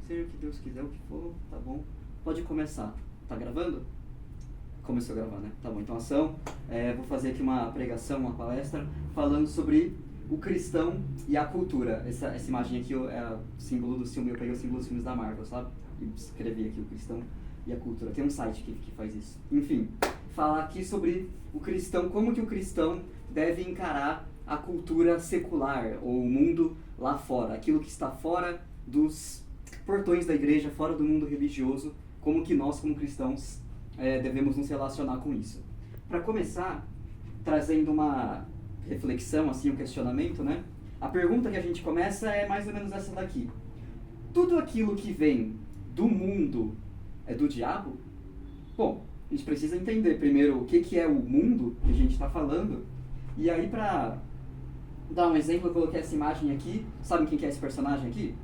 Seja o que Deus quiser, o que for, tá bom. Pode começar. Tá gravando? Começou a gravar, né? Tá bom, então ação. Vou fazer aqui uma pregação, uma palestra, falando sobre o cristão e a cultura. Essa imagem aqui é o símbolo do filme, eu peguei o símbolo dos filmes da Marvel, sabe? E escrevi aqui o cristão e a cultura. Tem um site que faz isso. Enfim, falar aqui sobre o cristão, como que o cristão deve encarar a cultura secular, ou o mundo lá fora, aquilo que está fora dos portões da igreja, fora do mundo religioso, como que nós, como cristãos, devemos nos relacionar com isso. Para começar, trazendo uma reflexão, assim, um questionamento, né? A pergunta que a gente começa é mais ou menos essa daqui. Tudo aquilo que vem do mundo é do diabo? Bom, a gente precisa entender primeiro o que é o mundo que a gente está falando. E aí, para dar um exemplo, eu coloquei essa imagem aqui. Sabe quem que é esse personagem aqui?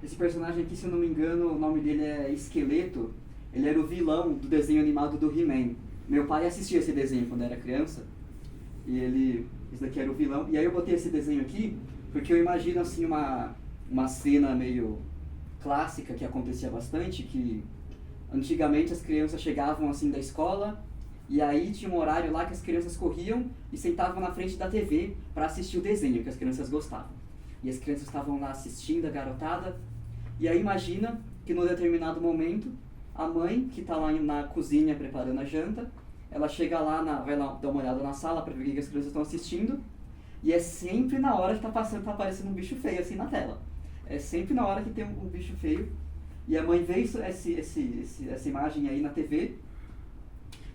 Esse personagem aqui, se eu não me engano, o nome dele é Esqueleto. Ele era o vilão do desenho animado do He-Man. Meu pai assistia esse desenho quando era criança. E esse daqui era o vilão. E aí eu botei esse desenho aqui porque eu imagino assim uma cena meio clássica que acontecia bastante, que antigamente as crianças chegavam assim da escola e aí tinha um horário lá que as crianças corriam e sentavam na frente da TV para assistir o desenho que as crianças gostavam. E as crianças estavam lá assistindo, a garotada. E aí imagina que num determinado momento a mãe, que está lá na cozinha preparando a janta, ela chega lá, vai lá dar uma olhada na sala para ver o que as crianças estão assistindo, e é sempre na hora que tá aparecendo um bicho feio assim na tela. É sempre na hora que tem um bicho feio, e a mãe vê essa imagem aí na TV,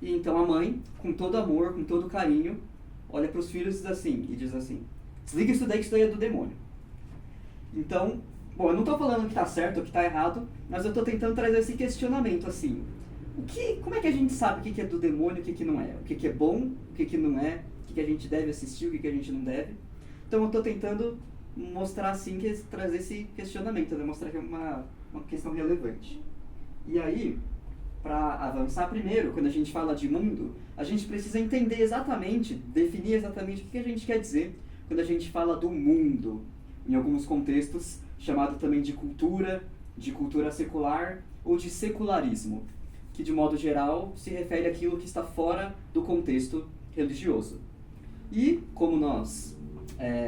e então a mãe, com todo amor, com todo carinho, olha para os filhos e diz assim, desliga isso daí que isso daí é do demônio. Então, bom, eu não estou falando que está certo ou que está errado, mas eu estou tentando trazer esse questionamento assim. Como é que a gente sabe o que é do demônio e o que não é? O que é bom, o que não é, o que a gente deve assistir, o que a gente não deve. Então eu estou tentando mostrar assim, trazer esse questionamento, né? Mostrar que é uma questão relevante. E aí, para avançar primeiro, quando a gente fala de mundo, a gente precisa entender exatamente, definir exatamente o que a gente quer dizer quando a gente fala do mundo. Em alguns contextos, chamado também de cultura secular ou de secularismo, que de modo geral se refere àquilo que está fora do contexto religioso. E, como nós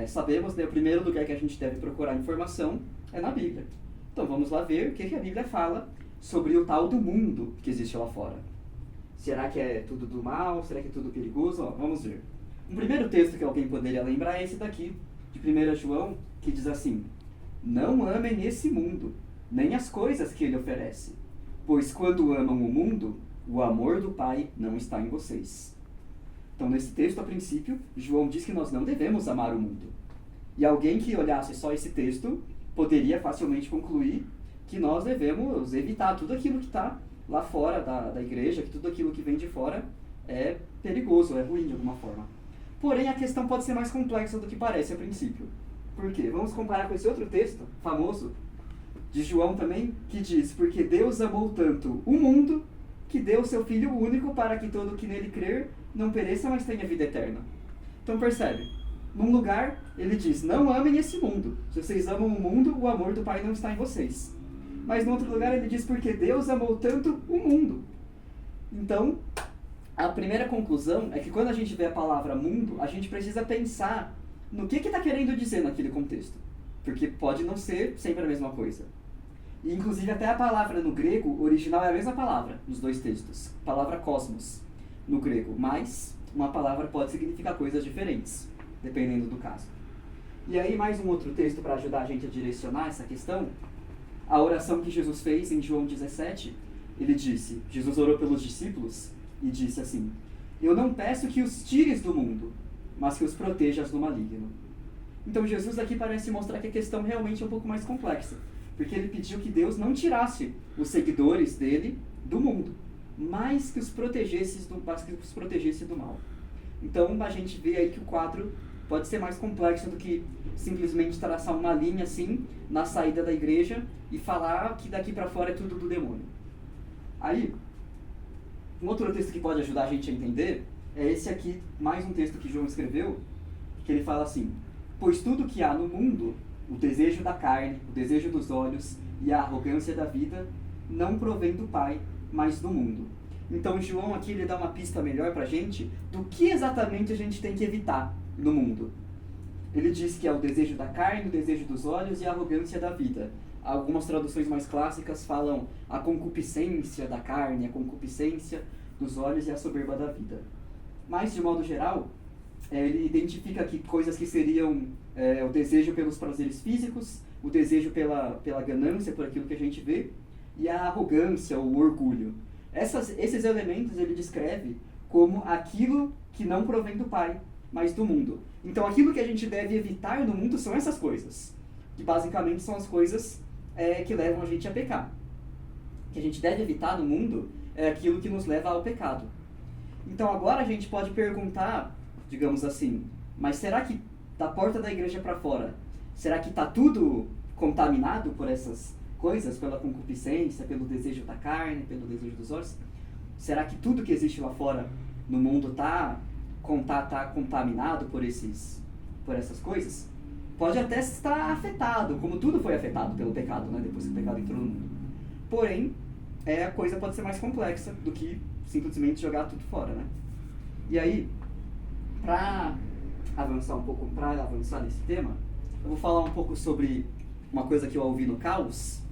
sabemos, né, o primeiro lugar que a gente deve procurar informação é na Bíblia. Então vamos lá ver o que a Bíblia fala sobre o tal do mundo que existe lá fora. Será que é tudo do mal? Será que é tudo perigoso? Vamos ver. Um primeiro texto que alguém poderia lembrar é esse daqui, de 1 João, que diz assim: não amem esse mundo, nem as coisas que ele oferece, pois quando amam o mundo, o amor do Pai não está em vocês. Então, nesse texto, a princípio, João diz que nós não devemos amar o mundo. E alguém que olhasse só esse texto poderia facilmente concluir que nós devemos evitar tudo aquilo que está lá fora da igreja, que tudo aquilo que vem de fora é perigoso, é ruim de alguma forma. Porém, a questão pode ser mais complexa do que parece a princípio. Por quê? Vamos comparar com esse outro texto famoso de João também, que diz: porque Deus amou tanto o mundo que deu seu Filho único para que todo que nele crer não pereça, mas tenha vida eterna. Então percebe, num lugar ele diz: não amem esse mundo. Se vocês amam o mundo, o amor do Pai não está em vocês. Mas no outro lugar ele diz: porque Deus amou tanto o mundo. Então, a primeira conclusão é que quando a gente vê a palavra mundo, a gente precisa pensar no que está querendo dizer naquele contexto. Porque pode não ser sempre a mesma coisa. E, inclusive, até a palavra no grego original é a mesma palavra nos dois textos. A palavra cosmos no grego. Mas uma palavra pode significar coisas diferentes, dependendo do caso. E aí, mais um outro texto para ajudar a gente a direcionar essa questão. A oração que Jesus fez em João 17, ele disse, Jesus orou pelos discípulos e disse assim: eu não peço que os tires do mundo, mas que os protejas do maligno. Então Jesus aqui parece mostrar que a questão realmente é um pouco mais complexa, porque ele pediu que Deus não tirasse os seguidores dele do mundo, mas que os protegesse do mal. Então a gente vê aí que o quadro pode ser mais complexo do que simplesmente traçar uma linha assim na saída da igreja e falar que daqui para fora é tudo do demônio. Aí, um outro texto que pode ajudar a gente a entender é esse aqui, mais um texto que João escreveu, que ele fala assim: pois tudo que há no mundo, o desejo da carne, o desejo dos olhos e a arrogância da vida não provém do Pai, mas do mundo. Então João aqui ele dá uma pista melhor pra gente do que exatamente a gente tem que evitar no mundo. Ele diz que é o desejo da carne, o desejo dos olhos e a arrogância da vida. Algumas traduções mais clássicas falam a concupiscência da carne, a concupiscência dos olhos e a soberba da vida. Mas, de modo geral, ele identifica aqui coisas que seriam o desejo pelos prazeres físicos, o desejo pela ganância, por aquilo que a gente vê, e a arrogância, o orgulho. Esses elementos ele descreve como aquilo que não provém do Pai, mas do mundo. Então, aquilo que a gente deve evitar no mundo são essas coisas, que basicamente são as coisas que levam a gente a pecar. O que a gente deve evitar no mundo é aquilo que nos leva ao pecado. Então, agora a gente pode perguntar, digamos assim, mas será que da porta da igreja para fora, será que está tudo contaminado por essas coisas, pela concupiscência, pelo desejo da carne, pelo desejo dos olhos? Será que tudo que existe lá fora no mundo está contaminado por essas coisas? Pode até estar afetado, como tudo foi afetado pelo pecado, né, depois que o pecado entrou no mundo. Porém, a coisa pode ser mais complexa do que simplesmente jogar tudo fora, né? E aí, para avançar nesse tema, eu vou falar um pouco sobre uma coisa que eu ouvi no CAUS.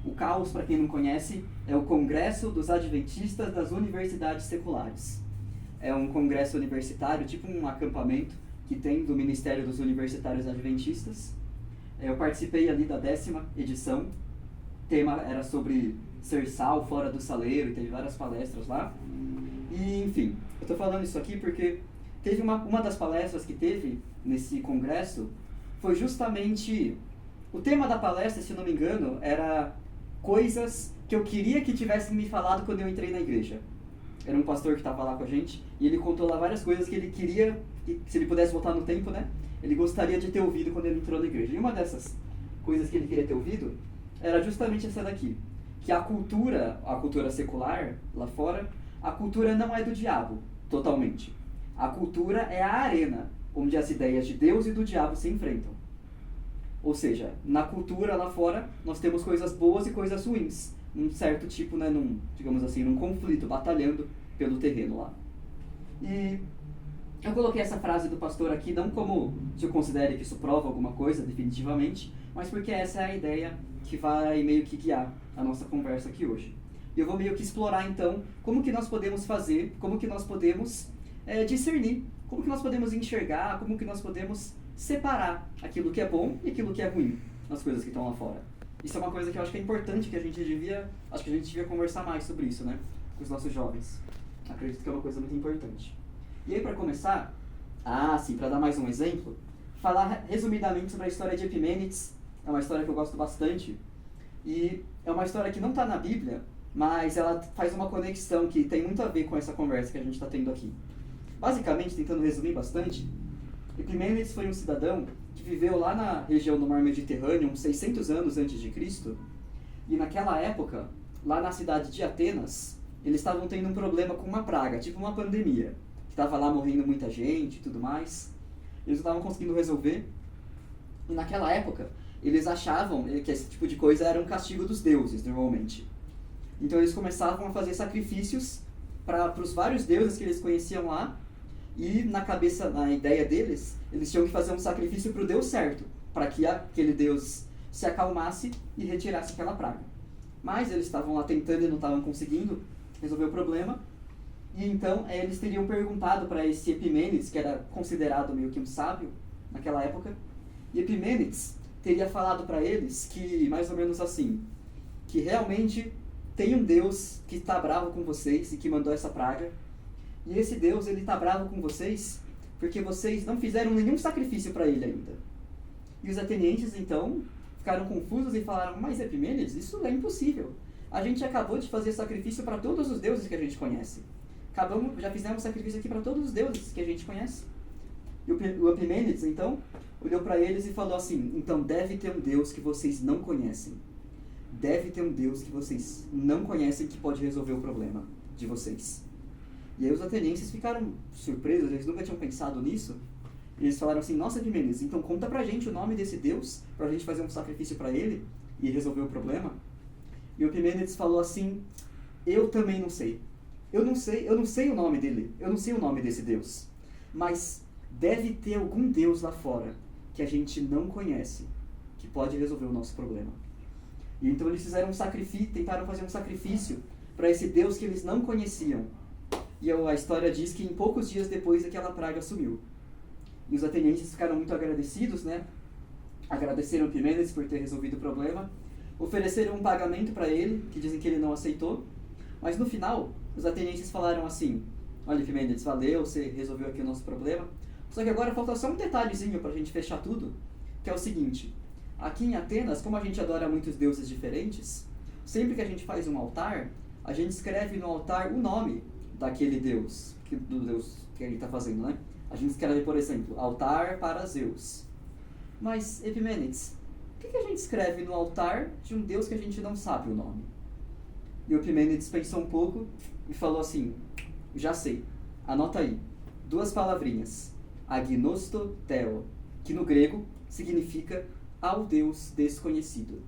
O CAUS, para quem não conhece, é o Congresso dos Adventistas das Universidades Seculares. É um congresso universitário, tipo um acampamento que tem do Ministério dos Universitários Adventistas. Eu participei ali da 10ª edição. O tema era sobre ser sal fora do saleiro, e teve várias palestras lá. E, enfim, eu estou falando isso aqui porque teve uma das palestras que teve nesse congresso, foi justamente... O tema da palestra, se não me engano, era coisas que eu queria que tivessem me falado quando eu entrei na igreja. Era um pastor que estava lá com a gente, e ele contou lá várias coisas que ele queria, se ele pudesse voltar no tempo, né? Ele gostaria de ter ouvido quando ele entrou na igreja. E uma dessas coisas que ele queria ter ouvido era justamente essa daqui. Que a cultura secular, lá fora, a cultura não é do diabo, totalmente. A cultura é a arena onde as ideias de Deus e do diabo se enfrentam. Ou seja, na cultura lá fora, nós temos coisas boas e coisas ruins. Um certo tipo, né, digamos assim, num conflito, batalhando pelo terreno lá. E eu coloquei essa frase do pastor aqui, não como se eu considere que isso prova alguma coisa, definitivamente, mas porque essa é a ideia que vai meio que guiar a nossa conversa aqui hoje. E eu vou meio que explorar, então, como que nós podemos fazer, como que nós podemos discernir, como que nós podemos enxergar, como que nós podemos separar aquilo que é bom e aquilo que é ruim nas coisas que estão lá fora. Isso é uma coisa que eu acho que é importante, que a gente devia conversar mais sobre isso, né, com os nossos jovens. Acredito que é uma coisa muito importante. E aí, para começar, para dar mais um exemplo, falar resumidamente sobre a história de Epimênides. É uma história que eu gosto bastante. E é uma história que não está na Bíblia, mas ela faz uma conexão que tem muito a ver com essa conversa que a gente está tendo aqui. Basicamente, tentando resumir bastante, Epimênides foi um cidadão que viveu lá na região do Mar Mediterrâneo, uns 600 anos antes de Cristo, e naquela época, lá na cidade de Atenas, eles estavam tendo um problema com uma praga, tipo uma pandemia, que estava lá morrendo muita gente e tudo mais. Eles não estavam conseguindo resolver, e naquela época, eles achavam que esse tipo de coisa era um castigo dos deuses, normalmente. Então eles começavam a fazer sacrifícios para os vários deuses que eles conheciam lá, e na ideia deles, eles tinham que fazer um sacrifício para o Deus certo, para que aquele Deus se acalmasse e retirasse aquela praga. Mas eles estavam lá tentando e não estavam conseguindo resolver o problema, e então eles teriam perguntado para esse Epimênides, que era considerado meio que um sábio naquela época, e Epimênides teria falado para eles que, mais ou menos assim, que realmente tem um Deus que está bravo com vocês e que mandou essa praga, e esse Deus, ele está bravo com vocês porque vocês não fizeram nenhum sacrifício para ele ainda. E os atenienses, então, ficaram confusos e falaram, mas Epimênides, isso é impossível. A gente acabou de fazer sacrifício para todos os deuses que a gente conhece. Já fizemos sacrifício aqui para todos os deuses que a gente conhece. E o Epimênides, então, olhou para eles e falou assim, então deve ter um Deus que vocês não conhecem. Deve ter um Deus que vocês não conhecem que pode resolver o problema de vocês. E aí os atenienses ficaram surpresos, eles nunca tinham pensado nisso. E eles falaram assim, nossa Epimênides, então conta pra gente o nome desse Deus, pra gente fazer um sacrifício pra ele, e resolveu o problema? E o Epimênides falou assim: eu também não sei. Eu não sei o nome dele, eu não sei o nome desse Deus. Mas deve ter algum Deus lá fora que a gente não conhece, que pode resolver o nosso problema. E então eles fizeram um sacrifício, tentaram fazer um sacrifício para esse Deus que eles não conheciam. E a história diz que em poucos dias depois aquela praga sumiu. E os atenienses ficaram muito agradecidos, né? Agradeceram Epimênides por ter resolvido o problema. Ofereceram um pagamento para ele, que dizem que ele não aceitou. Mas no final, os atenienses falaram assim: olha, Epimênides, valeu, você resolveu aqui o nosso problema. Só que agora falta só um detalhezinho para a gente fechar tudo, que é o seguinte: aqui em Atenas, como a gente adora muitos deuses diferentes, sempre que a gente faz um altar, a gente escreve no altar o nome daquele deus, do deus que a gente está fazendo, né? A gente escreve, por exemplo, altar para Zeus. Mas, Epimênides, por que a gente escreve no altar de um deus que a gente não sabe o nome? E o Epimênides pensou um pouco e falou assim: já sei, anota aí, 2 palavrinhas, agnosto theo, que no grego significa ao Deus desconhecido.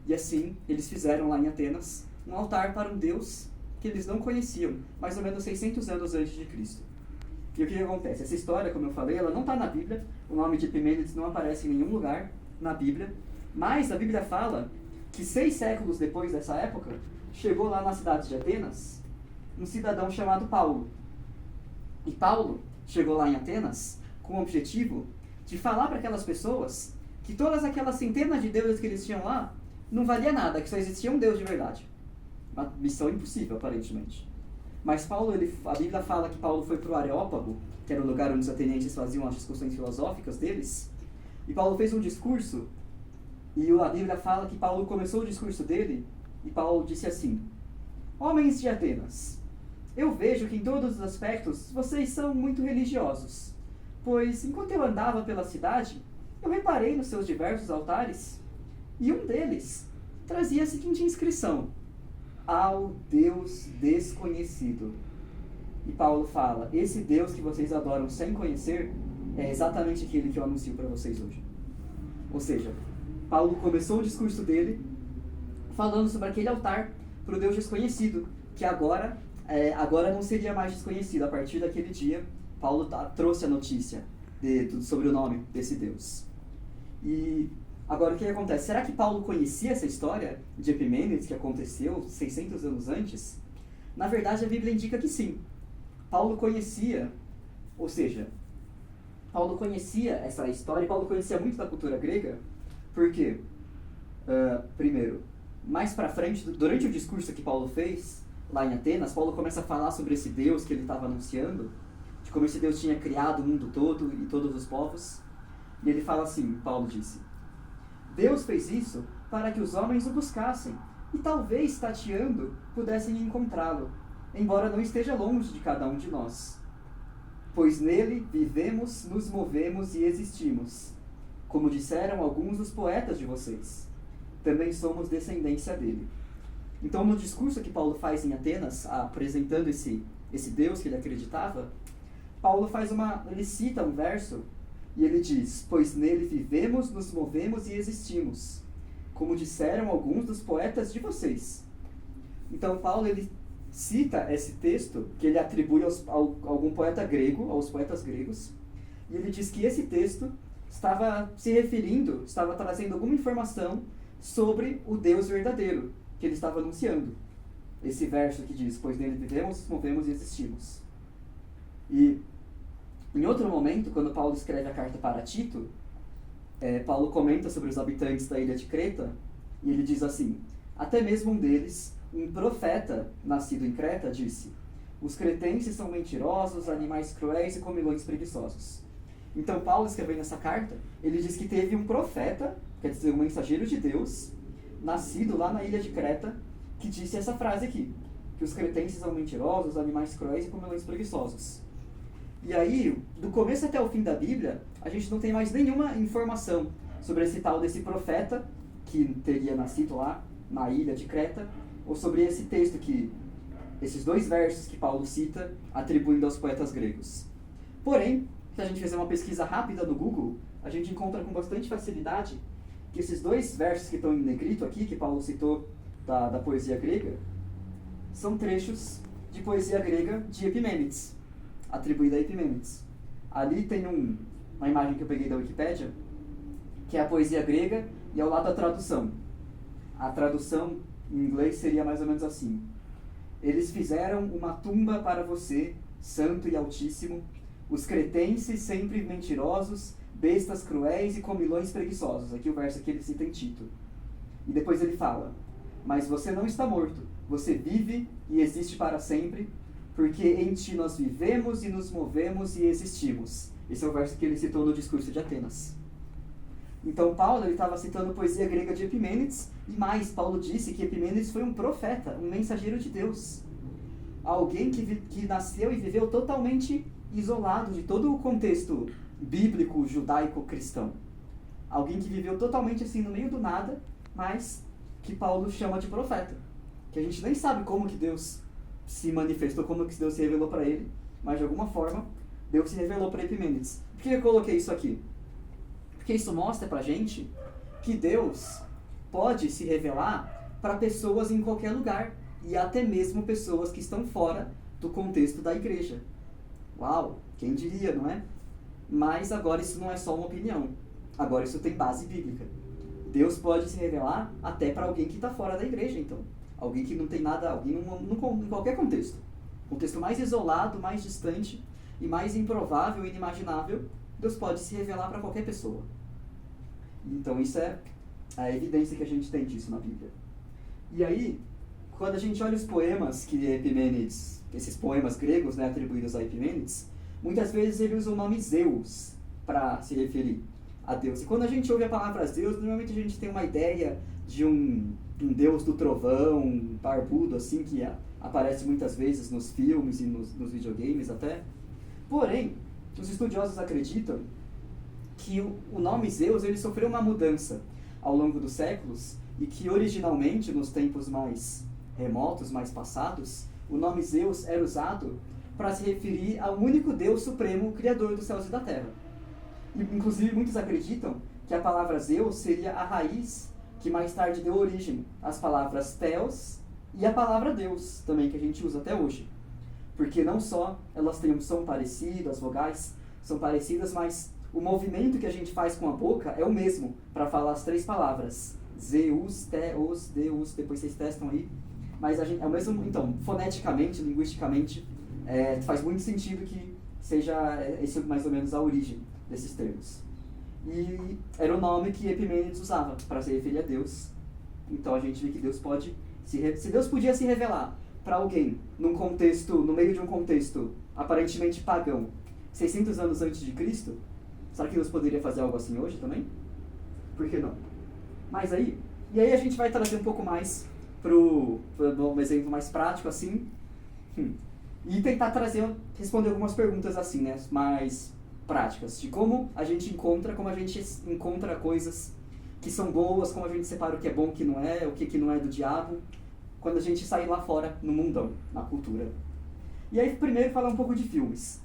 E assim, eles fizeram lá em Atenas um altar para um Deus que eles não conheciam, mais ou menos 600 anos antes de Cristo. E o que acontece? Essa história, como eu falei, ela não está na Bíblia, o nome de Epimênides não aparece em nenhum lugar na Bíblia, mas a Bíblia fala que 6 séculos depois dessa época, chegou lá na cidade de Atenas um cidadão chamado Paulo. E Paulo chegou lá em Atenas com o objetivo de falar para aquelas pessoas que todas aquelas centenas de deuses que eles tinham lá não valia nada, que só existia um Deus de verdade. Uma missão impossível, aparentemente. Mas Paulo, a Bíblia fala que Paulo foi para o Areópago, que era o lugar onde os atenienses faziam as discussões filosóficas deles, e Paulo fez um discurso, e a Bíblia fala que Paulo começou o discurso dele, e Paulo disse assim: homens de Atenas, eu vejo que em todos os aspectos vocês são muito religiosos, pois enquanto eu andava pela cidade, eu reparei nos seus diversos altares, e um deles trazia a seguinte inscrição: ao Deus desconhecido. E Paulo fala: esse Deus que vocês adoram sem conhecer é exatamente aquele que eu anuncio para vocês hoje. Ou seja, Paulo começou o discurso dele falando sobre aquele altar para o Deus desconhecido, que agora não seria mais desconhecido. A partir daquele dia, Paulo trouxe a notícia sobre o nome desse Deus. E agora o que acontece? Será que Paulo conhecia essa história de Epimênides que aconteceu 600 anos antes? Na verdade, a Bíblia indica que sim. Paulo conhecia, ou seja, Paulo conhecia essa história, e Paulo conhecia muito da cultura grega, porque, primeiro, mais pra frente, durante o discurso que Paulo fez lá em Atenas, Paulo começa a falar sobre esse Deus que ele estava anunciando, de como esse Deus tinha criado o mundo todo e todos os povos. E ele fala assim, Paulo disse: Deus fez isso para que os homens o buscassem, e talvez, tateando, pudessem encontrá-lo, embora não esteja longe de cada um de nós. Pois nele vivemos, nos movemos e existimos, como disseram alguns dos poetas de vocês. Também somos descendência dele. Então, no discurso que Paulo faz em Atenas, apresentando esse Deus que ele acreditava, Paulo ele cita um verso, e ele diz: pois nele vivemos, nos movemos e existimos, como disseram alguns dos poetas de vocês. Então, Paulo, ele cita esse texto, que ele atribui a algum poeta grego, aos poetas gregos, e ele diz que esse texto estava trazendo alguma informação sobre o Deus verdadeiro, que ele estava anunciando. Esse verso que diz: pois nele vivemos, nos movemos e existimos. E em outro momento, quando Paulo escreve a carta para Tito, Paulo comenta sobre os habitantes da ilha de Creta, e ele diz assim: até mesmo um deles, um profeta nascido em Creta, disse: os cretenses são mentirosos, animais cruéis e comilões preguiçosos. Então Paulo, escrevendo essa carta, ele diz que teve um profeta, quer dizer, um mensageiro de Deus, nascido lá na ilha de Creta, que disse essa frase aqui, que os cretenses são mentirosos, animais cruéis e comilões preguiçosos. E aí, do começo até o fim da Bíblia, a gente não tem mais nenhuma informação sobre esse tal desse profeta que teria nascido lá na ilha de Creta, ou sobre esse texto esses 2 versos que Paulo cita, atribuindo aos poetas gregos. Porém, se a gente fizer uma pesquisa rápida no Google, a gente encontra com bastante facilidade que esses dois versos que estão em negrito aqui, que Paulo citou da poesia grega, são trechos de poesia grega de Epimênides, atribuída a Epimênides. Ali tem uma imagem que eu peguei da Wikipédia, que é a poesia grega, e ao lado a tradução. A tradução em inglês seria mais ou menos assim: eles fizeram uma tumba para você, santo e altíssimo, os cretenses sempre mentirosos, bestas cruéis e comilões preguiçosos. Aqui o verso que ele cita em Tito. E depois ele fala: mas você não está morto, você vive e existe para sempre, porque em ti nós vivemos e nos movemos e existimos. Esse é o verso que ele citou no discurso de Atenas. Então Paulo estava citando poesia grega de Epimênides, e mais, Paulo disse que Epimênides foi um profeta, um mensageiro de Deus. Alguém que nasceu e viveu totalmente isolado de todo o contexto bíblico, judaico, cristão. Alguém que viveu totalmente assim no meio do nada, mas que Paulo chama de profeta. Que a gente nem sabe como que Deus se manifestou, como que Deus se revelou para ele, mas de alguma forma Deus se revelou para Epimênides. Por que eu coloquei isso aqui? Porque isso mostra pra gente que Deus pode se revelar para pessoas em qualquer lugar, e até mesmo pessoas que estão fora do contexto da igreja. Uau, quem diria, não é? Mas agora isso não é só uma opinião, agora isso tem base bíblica. Deus pode se revelar até para alguém que está fora da igreja, então. Alguém que não tem nada, alguém em qualquer contexto. Contexto mais isolado, mais distante e mais improvável e inimaginável, Deus pode se revelar para qualquer pessoa. Então isso é a evidência que a gente tem disso na Bíblia. E aí, quando a gente olha os poemas que Epimênides, esses poemas gregos, né, atribuídos a Epimênides, muitas vezes ele usa o nome Zeus para se referir a Deus. E quando a gente ouve a palavra Zeus, normalmente a gente tem uma ideia de um deus do trovão, um barbudo, assim, que aparece muitas vezes nos filmes e nos videogames até. Porém, os estudiosos acreditam que o nome Zeus ele sofreu uma mudança ao longo dos séculos, e que originalmente, nos tempos mais remotos, mais passados, o nome Zeus era usado para se referir ao único Deus supremo, criador dos céus e da terra. E, inclusive, muitos acreditam que a palavra Zeus seria a raiz que mais tarde deu origem às palavras Theos e a palavra Deus, também, que a gente usa até hoje. Porque não só elas têm um som parecido, as vogais são parecidas, mas o movimento que a gente faz com a boca é o mesmo para falar as três palavras. Zeus, Theos, Deus, depois vocês testam aí. Mas a gente, é o mesmo, então, foneticamente, linguisticamente, faz muito sentido que seja esse mais ou menos a origem desses termos. E era o nome que Epimênides usava para se referir a Deus. Então a gente vê que Deus pode, se Deus podia se revelar para alguém no meio de um contexto aparentemente pagão, 600 anos antes de Cristo, será que Deus poderia fazer algo assim hoje também? Por que não? Mas aí a gente vai trazer um pouco mais para um exemplo mais prático assim, e tentar responder algumas perguntas assim, né, mais práticas, de como a gente encontra coisas que são boas, como a gente separa o que é bom, o que não é, o que não é do diabo, quando a gente sai lá fora no mundão, na cultura. E aí primeiro falar um pouco de filmes.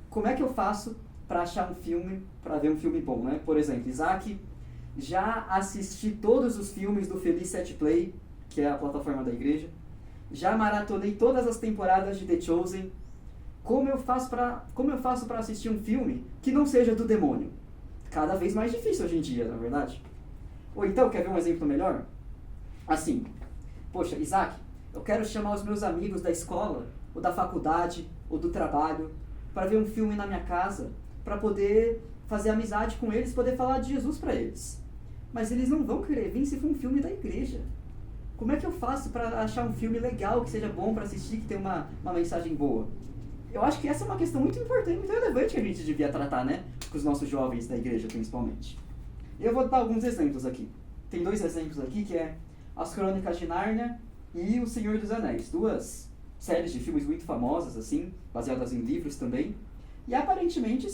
Como é que eu faço para achar um filme, para ver um filme bom, né? Por exemplo, Isaac, já assisti todos os filmes do Feliz Set Play, que é a plataforma da igreja. Já maratonei todas as temporadas de The Chosen. Como eu faço para assistir um filme que não seja do demônio? Cada vez mais difícil hoje em dia, na verdade. Ou então, quer ver um exemplo melhor? Assim, poxa, Isaac, eu quero chamar os meus amigos da escola, ou da faculdade, ou do trabalho, para ver um filme na minha casa, para poder fazer amizade com eles, poder falar de Jesus para eles. Mas eles não vão querer vir se for um filme da igreja. Como é que eu faço para achar um filme legal, que seja bom para assistir, que tenha uma mensagem boa? Eu acho que essa é uma questão muito importante, muito relevante que a gente devia tratar, né? Com os nossos jovens da igreja, principalmente. Eu vou dar alguns exemplos aqui. Tem 2 exemplos aqui, que é As Crônicas de Nárnia e O Senhor dos Anéis. 2 séries de filmes muito famosas, assim, baseadas em livros também. E aparentemente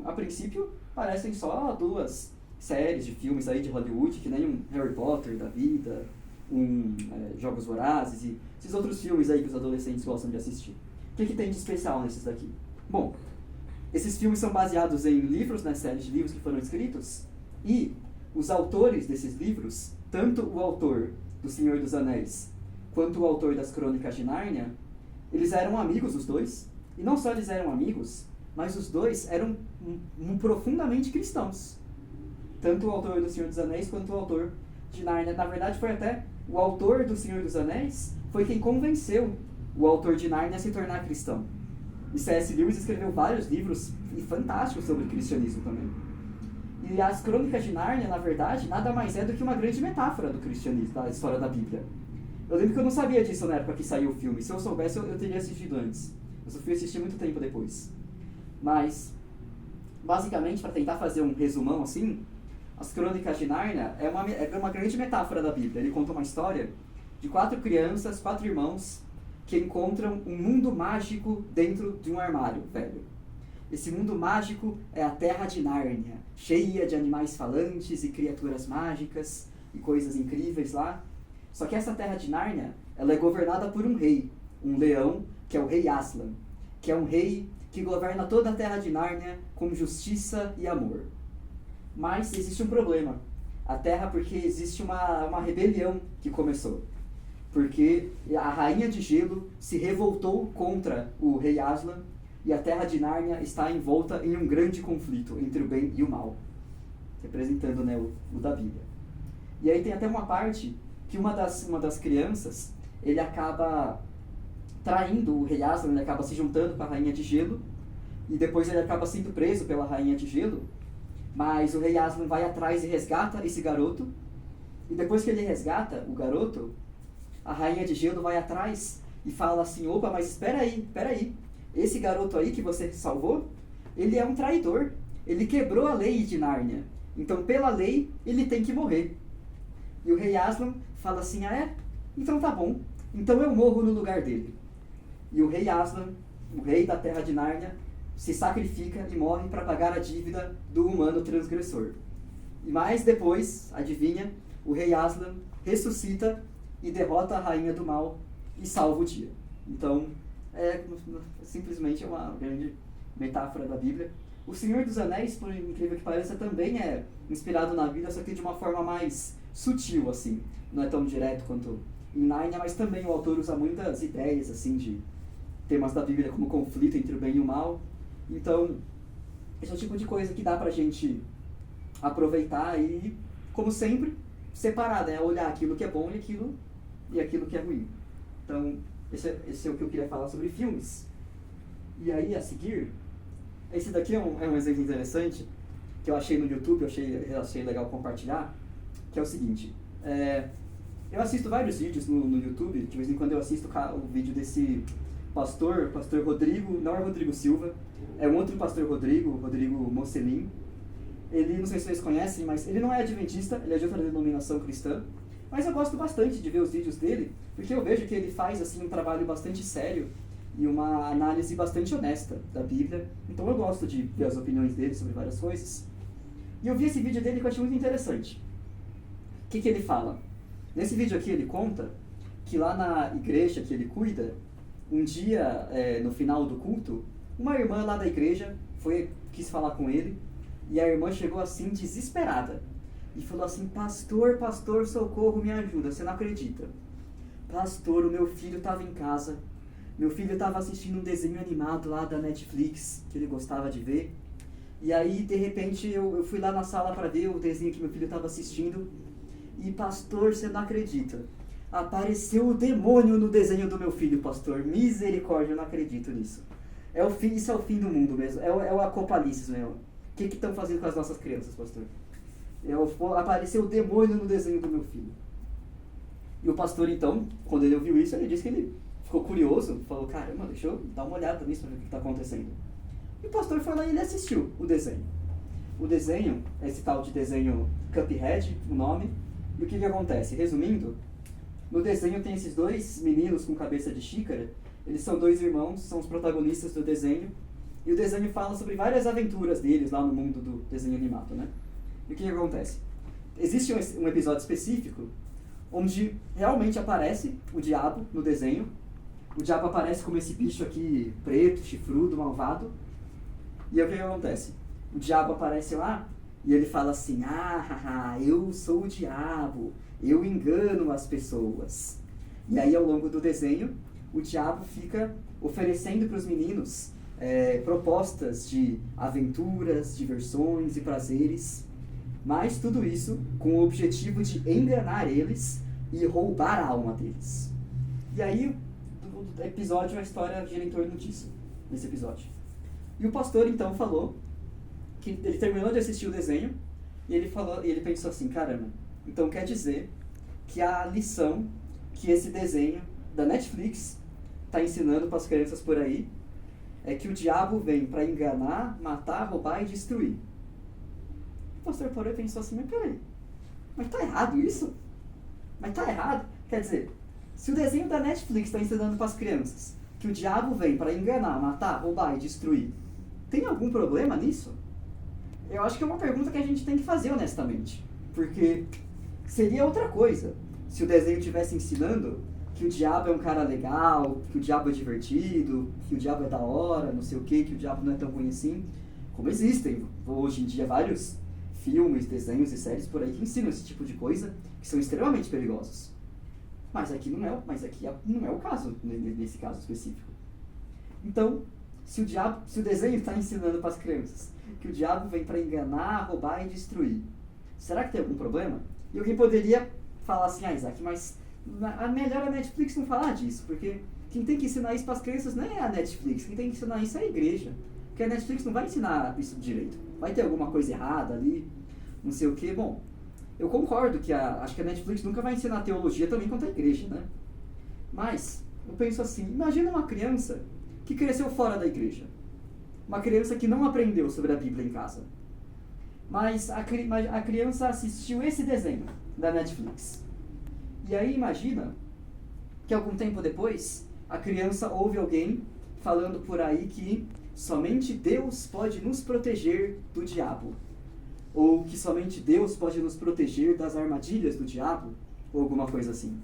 a princípio, parecem só 2 séries de filmes aí de Hollywood, que nem um Harry Potter da vida, Jogos Vorazes e esses outros filmes aí que os adolescentes gostam de assistir. O que tem de especial nesses daqui? Bom, esses filmes são baseados em livros, né, séries de livros que foram escritos, e os autores desses livros, tanto o autor do Senhor dos Anéis quanto o autor das Crônicas de Nárnia, eles eram amigos, os dois. E não só eles eram amigos, mas os dois eram profundamente cristãos. Tanto o autor do Senhor dos Anéis quanto o autor de Nárnia. Na verdade, foi até o autor do Senhor dos Anéis foi quem convenceu o autor de Nárnia a se tornar cristão. E C.S. Lewis escreveu vários livros fantásticos sobre o cristianismo também. E as Crônicas de Nárnia, na verdade, nada mais é do que uma grande metáfora do cristianismo, da história da Bíblia. Eu lembro que eu não sabia disso na época que saiu o filme. Se eu soubesse, eu teria assistido antes. Eu só fui assistir muito tempo depois. Mas, basicamente, para tentar fazer um resumão assim, as Crônicas de Nárnia é uma grande metáfora da Bíblia. Ele conta uma história de 4 crianças, 4 irmãos, que encontram um mundo mágico dentro de um armário velho. Esse mundo mágico é a Terra de Nárnia, cheia de animais falantes e criaturas mágicas e coisas incríveis lá. Só que essa Terra de Nárnia, ela é governada por um rei, um leão, que é o rei Aslan, que é um rei que governa toda a Terra de Nárnia com justiça e amor. Mas existe um problema. A Terra, porque existe uma rebelião que começou. Porque a Rainha de Gelo se revoltou contra o rei Aslan e a Terra de Nárnia está envolta em um grande conflito entre o bem e o mal, representando, né, o da Bíblia. E aí tem até uma parte que uma das crianças, ele acaba traindo o rei Aslan, ele acaba se juntando com a Rainha de Gelo, e depois ele acaba sendo preso pela Rainha de Gelo, mas o rei Aslan vai atrás e resgata esse garoto, e depois que ele resgata o garoto, a Rainha de Gelo vai atrás e fala assim, opa, mas espera aí, esse garoto aí que você salvou, ele é um traidor, ele quebrou a lei de Nárnia, então pela lei ele tem que morrer. E o rei Aslan fala assim, ah é? Então tá bom, então eu morro no lugar dele. E o rei Aslan, o rei da Terra de Nárnia, se sacrifica e morre para pagar a dívida do humano transgressor. E mais depois, adivinha, o rei Aslan ressuscita e derrota a rainha do mal e salva o dia. Então, simplesmente uma grande metáfora da Bíblia. O Senhor dos Anéis, por incrível que pareça, também é inspirado na Bíblia, só que de uma forma mais sutil, assim. Não é tão direto quanto em Nárnia, mas também o autor usa muitas ideias, assim, de temas da Bíblia como conflito entre o bem e o mal. Então, esse é o tipo de coisa que dá pra gente aproveitar e, como sempre, separar, né? Olhar aquilo que é bom e aquilo que é ruim. Então, esse é o que eu queria falar sobre filmes. E aí, a seguir, esse daqui é um exemplo interessante que eu achei no YouTube, eu achei legal compartilhar, que é o seguinte. Eu assisto vários vídeos no YouTube, de vez em quando eu assisto o vídeo desse pastor Rodrigo, não é Rodrigo Silva, é um outro pastor Rodrigo Mocelin. Ele, não sei se vocês conhecem, mas ele não é adventista, ele é de outra denominação cristã, mas eu gosto bastante de ver os vídeos dele, porque eu vejo que ele faz assim um trabalho bastante sério e uma análise bastante honesta da Bíblia, então eu gosto de ver as opiniões dele sobre várias coisas. E eu vi esse vídeo dele que eu achei muito interessante. O que ele fala? Nesse vídeo aqui ele conta que lá na igreja que ele cuida, um dia, no final do culto, uma irmã lá da igreja quis falar com ele, e a irmã chegou assim, desesperada, e falou assim, pastor, socorro, me ajuda, você não acredita. Pastor, o meu filho estava em casa, meu filho estava assistindo um desenho animado lá da Netflix, que ele gostava de ver, e aí, de repente, eu fui lá na sala para ver o desenho que meu filho estava assistindo, e pastor, você não acredita. Apareceu o demônio no desenho do meu filho, pastor. Misericórdia, eu não acredito nisso. Isso é o fim do mundo mesmo. É o apocalipse mesmo. O que estão fazendo com as nossas crianças, pastor? Apareceu o demônio no desenho do meu filho. E o pastor, então, quando ele ouviu isso, ele disse que ele ficou curioso. Falou, caramba, deixa eu dar uma olhada nisso para ver o que está acontecendo. E o pastor foi lá e ele assistiu o desenho. O desenho, esse tal de desenho Cuphead, o nome. E o que acontece? Resumindo, no desenho tem esses 2 meninos com cabeça de xícara. Eles são 2 irmãos, são os protagonistas do desenho. E o desenho fala sobre várias aventuras deles lá no mundo do desenho animado, né? E o que acontece? Existe um episódio específico onde realmente aparece o diabo no desenho. O diabo aparece como esse bicho aqui, preto, chifrudo, malvado. E aí o que acontece? O diabo aparece lá E ele fala assim, eu sou o diabo, eu engano as pessoas. E aí, ao longo do desenho, o diabo fica oferecendo para os meninos propostas de aventuras, diversões e prazeres, mas tudo isso com o objetivo de enganar eles e roubar a alma deles. E aí, o episódio, a história gira em torno disso, nesse episódio. E o pastor, então, falou que ele terminou de assistir o desenho e ele pensou assim, caramba, então quer dizer que a lição que esse desenho da Netflix está ensinando para as crianças por aí é que o diabo vem para enganar, matar, roubar e destruir. O pastor parou e pensou assim, mas peraí, mas tá errado isso? Mas tá errado? Quer dizer, se o desenho da Netflix está ensinando para as crianças que o diabo vem para enganar, matar, roubar e destruir, tem algum problema nisso? Eu acho que é uma pergunta que a gente tem que fazer honestamente, porque seria outra coisa se o desenho estivesse ensinando que o diabo é um cara legal, que o diabo é divertido, que o diabo é da hora, não sei o que o diabo não é tão ruim assim, como existem hoje em dia vários filmes, desenhos e séries por aí que ensinam esse tipo de coisa, que são extremamente perigosos. Mas aqui não é o caso, nesse caso específico. Então, se o desenho está ensinando para as crianças que o diabo vem para enganar, roubar e destruir, será que tem algum problema? E alguém poderia falar assim, Isaac, mas melhor a Netflix não falar disso, porque quem tem que ensinar isso para as crianças não é a Netflix, quem tem que ensinar isso é a igreja. Porque a Netflix não vai ensinar isso direito. Vai ter alguma coisa errada ali, não sei o que. Bom, eu concordo que acho que a Netflix nunca vai ensinar teologia também quanto a igreja, né? Mas, eu penso assim, imagina uma criança que cresceu fora da igreja. Uma criança que não aprendeu sobre a Bíblia em casa. Mas a criança assistiu esse desenho da Netflix. E aí imagina que algum tempo depois, a criança ouve alguém falando por aí que somente Deus pode nos proteger do diabo. Ou que somente Deus pode nos proteger das armadilhas do diabo, ou alguma coisa assim.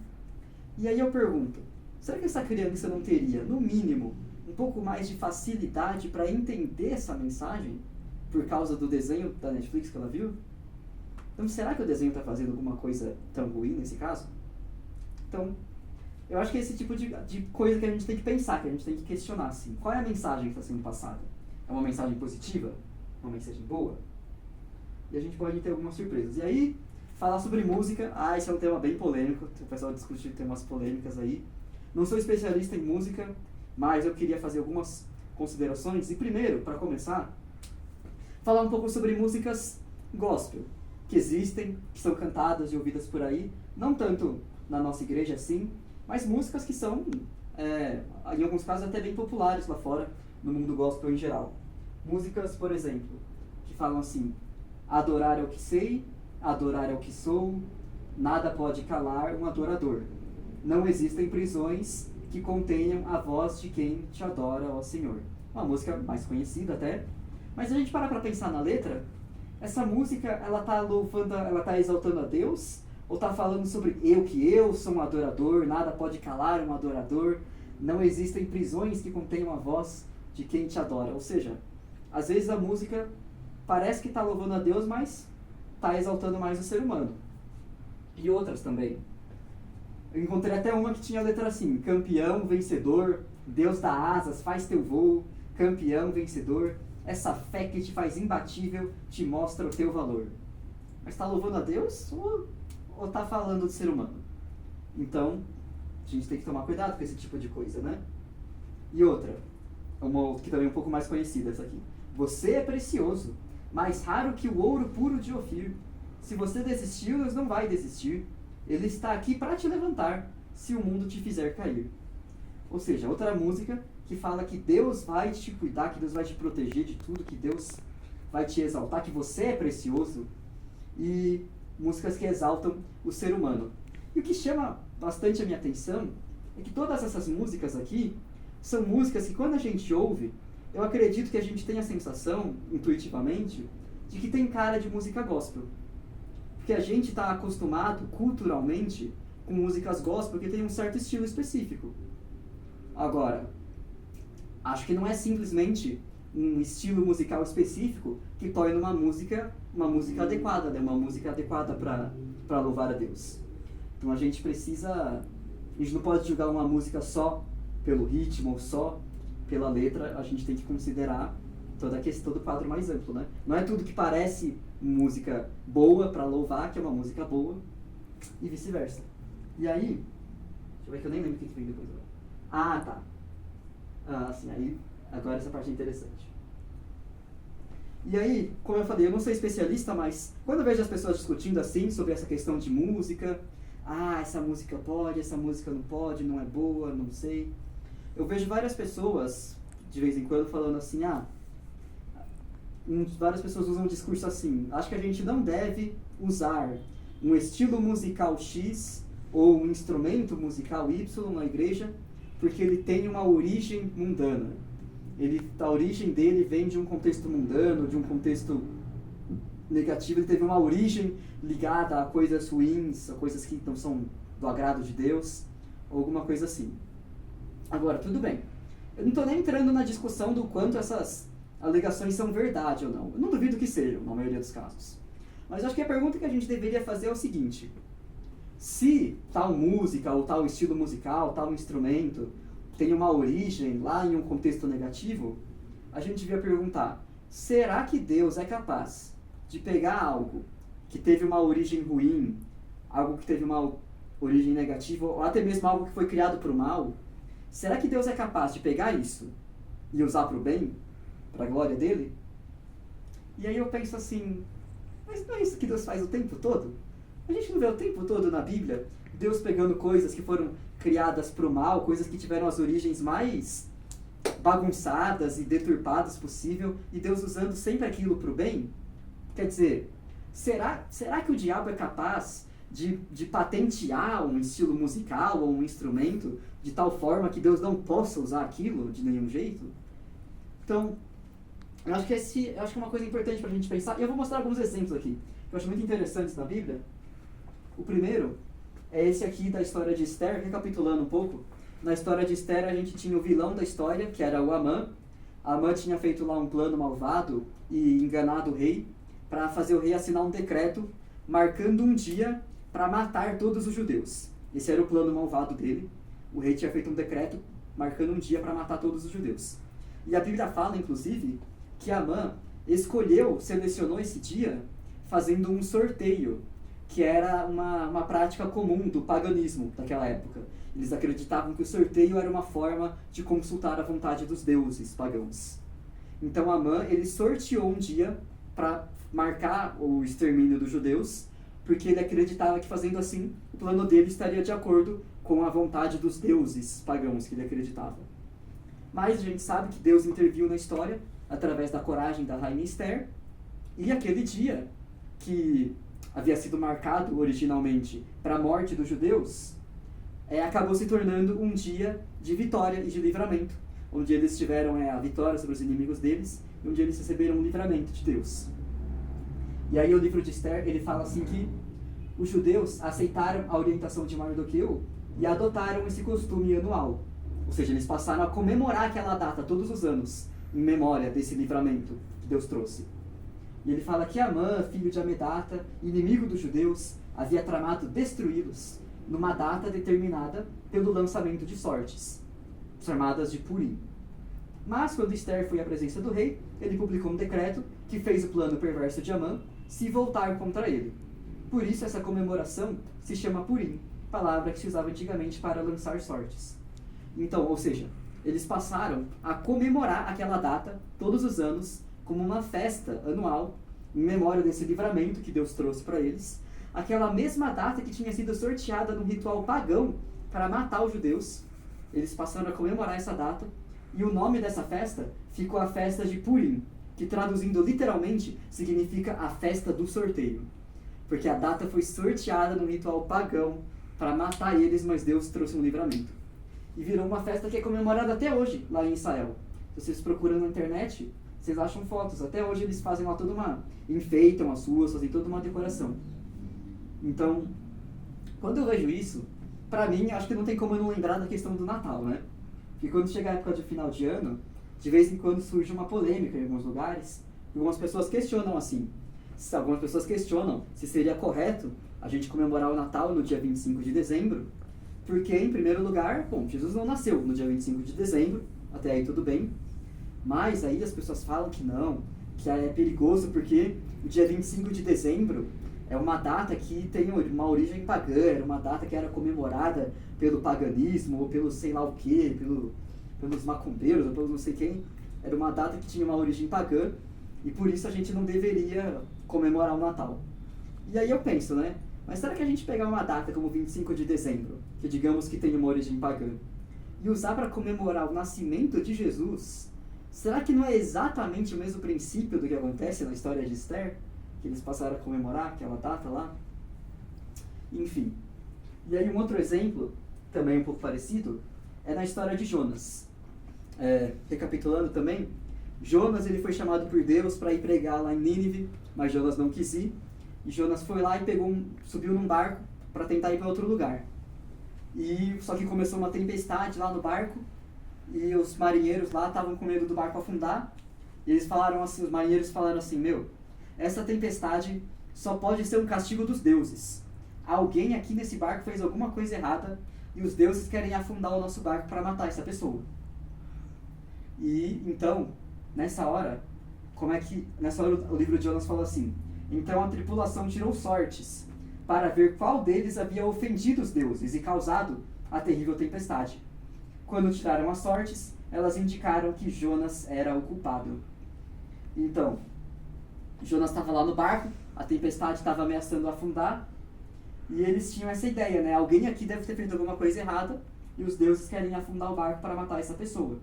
E aí eu pergunto, será que essa criança não teria, no mínimo, um pouco mais de facilidade para entender essa mensagem por causa do desenho da Netflix que ela viu? Então, será que o desenho está fazendo alguma coisa tão ruim nesse caso? Então, eu acho que é esse tipo de coisa que a gente tem que pensar, que a gente tem que questionar, assim. Qual é a mensagem que está sendo passada? É uma mensagem positiva? Uma mensagem boa? E a gente pode ter algumas surpresas. E aí, falar sobre música, esse é um tema bem polêmico, o pessoal discute temas polêmicas aí. Não sou especialista em música, mas eu queria fazer algumas considerações. E primeiro, para começar, falar um pouco sobre músicas gospel, que existem, que são cantadas e ouvidas por aí, não tanto na nossa igreja assim, mas músicas que são, em alguns casos, até bem populares lá fora, no mundo gospel em geral. Músicas, por exemplo, que falam assim, adorar é o que sei, adorar é o que sou, nada pode calar um adorador. Não existem prisões que contenham a voz de quem te adora, ó Senhor. Uma música mais conhecida até, mas a gente para pensar na letra, essa música, ela tá exaltando a Deus, ou está falando sobre que eu sou um adorador, nada pode calar um adorador, não existem prisões que contenham a voz de quem te adora. Ou seja, às vezes a música parece que está louvando a Deus, mas está exaltando mais o ser humano. E outras também. Eu encontrei até uma que tinha a letra assim, campeão, vencedor, Deus dá asas, faz teu voo, campeão, vencedor, essa fé que te faz imbatível, te mostra o teu valor. Mas está louvando a Deus ou está falando do ser humano? Então, a gente tem que tomar cuidado com esse tipo de coisa, né? E outra, que também é um pouco mais conhecida essa aqui. Você é precioso, mais raro que o ouro puro de Ofir. Se você desistiu, Deus não vai desistir. Ele está aqui para te levantar, se o mundo te fizer cair. Ou seja, outra música que fala que Deus vai te cuidar, que Deus vai te proteger de tudo, que Deus vai te exaltar, que você é precioso. E músicas que exaltam o ser humano. E o que chama bastante a minha atenção é que todas essas músicas aqui são músicas que quando a gente ouve, eu acredito que a gente tem a sensação, intuitivamente, de que tem cara de música gospel. Porque a gente está acostumado, culturalmente, com músicas gospel que tem um certo estilo específico. Agora, acho que não é simplesmente um estilo musical específico que torne uma música adequada, né? Uma música adequada para louvar a Deus. Então a gente não pode julgar uma música só pelo ritmo ou só pela letra, a gente tem que considerar toda a questão do quadro mais amplo, né? Não é tudo que parece música boa para louvar que é uma música boa e vice-versa. E aí, deixa eu ver que eu nem lembro o que vem depois. Ah, tá. Sim, aí agora essa parte é interessante. E aí, como eu falei, eu não sou especialista, mas quando eu vejo as pessoas discutindo assim sobre essa questão de música, essa música pode, essa música não pode, não é boa, não sei. Eu vejo várias pessoas, de vez em quando, falando assim, várias pessoas usam um discurso assim, acho que a gente não deve usar um estilo musical X ou um instrumento musical Y na igreja, porque ele tem uma origem mundana. A origem dele vem de um contexto mundano, de um contexto negativo, ele teve uma origem ligada a coisas ruins, a coisas que não são do agrado de Deus, ou alguma coisa assim. Agora, tudo bem. Eu não estou nem entrando na discussão do quanto essas alegações são verdade ou não. Eu não duvido que sejam, na maioria dos casos. Mas acho que a pergunta que a gente deveria fazer é o seguinte: se tal música, ou tal estilo musical, tal instrumento tem uma origem lá em um contexto negativo, a gente devia perguntar, será que Deus é capaz de pegar algo que teve uma origem ruim, algo que teve uma origem negativa, ou até mesmo algo que foi criado para o mal? Será que Deus é capaz de pegar isso e usar para o bem, para a glória dele? E aí eu penso assim, mas não é isso que Deus faz o tempo todo? A gente não vê o tempo todo na Bíblia Deus pegando coisas que foram criadas para o mal, coisas que tiveram as origens mais bagunçadas e deturpadas possível, e Deus usando sempre aquilo para o bem? Quer dizer, será que o diabo é capaz de patentear um estilo musical ou um instrumento de tal forma que Deus não possa usar aquilo de nenhum jeito? Então, eu acho que é uma coisa importante para a gente pensar, e eu vou mostrar alguns exemplos aqui, que eu acho muito interessantes na Bíblia. O primeiro é esse aqui da história de Esther, recapitulando um pouco. Na história de Esther, a gente tinha o vilão da história, que era o Amã. Amã tinha feito lá um plano malvado e enganado o rei, para fazer o rei assinar um decreto, marcando um dia para matar todos os judeus. Esse era o plano malvado dele. O rei tinha feito um decreto, marcando um dia para matar todos os judeus. E a Bíblia fala, inclusive, que Amã selecionou esse dia, fazendo um sorteio, que era uma prática comum do paganismo daquela época. Eles acreditavam que o sorteio era uma forma de consultar a vontade dos deuses pagãos. Então Amã, ele sorteou um dia para marcar o extermínio dos judeus, porque ele acreditava que fazendo assim, o plano dele estaria de acordo com a vontade dos deuses pagãos que ele acreditava. Mas a gente sabe que Deus interviu na história através da coragem da rainha Esther, e aquele dia que havia sido marcado originalmente para a morte dos judeus, acabou se tornando um dia de vitória e de livramento, onde eles tiveram a vitória sobre os inimigos deles, e onde eles receberam um livramento de Deus. E aí o livro de Esther, ele fala assim que os judeus aceitaram a orientação de Mardoqueu e adotaram esse costume anual. Ou seja, eles passaram a comemorar aquela data todos os anos, em memória desse livramento que Deus trouxe. E ele fala que Amã, filho de Amedata, inimigo dos judeus, havia tramado destruí-los numa data determinada pelo lançamento de sortes, chamadas de Purim. Mas, quando Esther foi à presença do rei, ele publicou um decreto que fez o plano perverso de Amã se voltar contra ele. Por isso, essa comemoração se chama Purim, palavra que se usava antigamente para lançar sortes. Então, ou seja, eles passaram a comemorar aquela data todos os anos como uma festa anual, em memória desse livramento que Deus trouxe para eles, aquela mesma data que tinha sido sorteada num ritual pagão para matar os judeus. Eles passaram a comemorar essa data, e o nome dessa festa ficou a festa de Purim, que traduzindo literalmente significa a festa do sorteio, porque a data foi sorteada num ritual pagão para matar eles, mas Deus trouxe um livramento. E virou uma festa que é comemorada até hoje, lá em Israel. Se vocês procuram na internet, vocês acham fotos. Até hoje eles fazem lá enfeitam as ruas, fazem toda uma decoração. Então, quando eu vejo isso, pra mim, acho que não tem como eu não lembrar da questão do Natal, né? Porque quando chega a época de final de ano, de vez em quando surge uma polêmica em alguns lugares. Algumas pessoas questionam assim. Algumas pessoas questionam se seria correto a gente comemorar o Natal no dia 25 de dezembro, porque, em primeiro lugar, bom, Jesus não nasceu no dia 25 de dezembro, até aí tudo bem, mas aí as pessoas falam que não, que é perigoso porque o dia 25 de dezembro é uma data que tem uma origem pagã, era uma data que era comemorada pelo paganismo, ou pelo sei lá o quê, pelos macumbeiros, ou pelo não sei quem. Era uma data que tinha uma origem pagã, e por isso a gente não deveria comemorar o Natal. E aí eu penso, né? Mas será que a gente pegar uma data como 25 de dezembro, que digamos que tem uma origem pagã, e usar para comemorar o nascimento de Jesus, será que não é exatamente o mesmo princípio do que acontece na história de Esther? Que eles passaram a comemorar aquela data lá? Enfim. E aí um outro exemplo, também um pouco parecido, é na história de Jonas. Recapitulando também, Jonas ele foi chamado por Deus para ir pregar lá em Nínive, mas Jonas não quis ir. E Jonas foi lá e subiu num barco para tentar ir para outro lugar. Só que começou uma tempestade lá no barco, e os marinheiros lá estavam com medo do barco afundar. E eles falaram assim, os marinheiros falaram assim, essa tempestade só pode ser um castigo dos deuses. Alguém aqui nesse barco fez alguma coisa errada e os deuses querem afundar o nosso barco para matar essa pessoa. E então, nessa hora o livro de Jonas fala assim, então a tripulação tirou sortes para ver qual deles havia ofendido os deuses e causado a terrível tempestade. Quando tiraram as sortes, elas indicaram que Jonas era o culpado. Então, Jonas estava lá no barco, a tempestade estava ameaçando afundar, e eles tinham essa ideia, né? Alguém aqui deve ter feito alguma coisa errada, e os deuses querem afundar o barco para matar essa pessoa.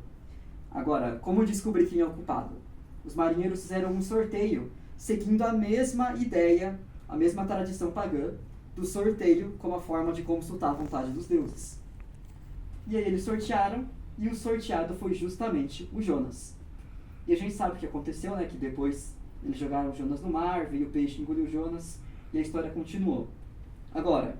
Agora, como descobrir quem é o culpado? Os marinheiros fizeram um sorteio, seguindo a mesma ideia, a mesma tradição pagã, do sorteio como a forma de consultar a vontade dos deuses. E aí eles sortearam, e o sorteado foi justamente o Jonas. E a gente sabe o que aconteceu, né? Que depois eles jogaram o Jonas no mar, veio o peixe, engoliu o Jonas, e a história continuou. Agora,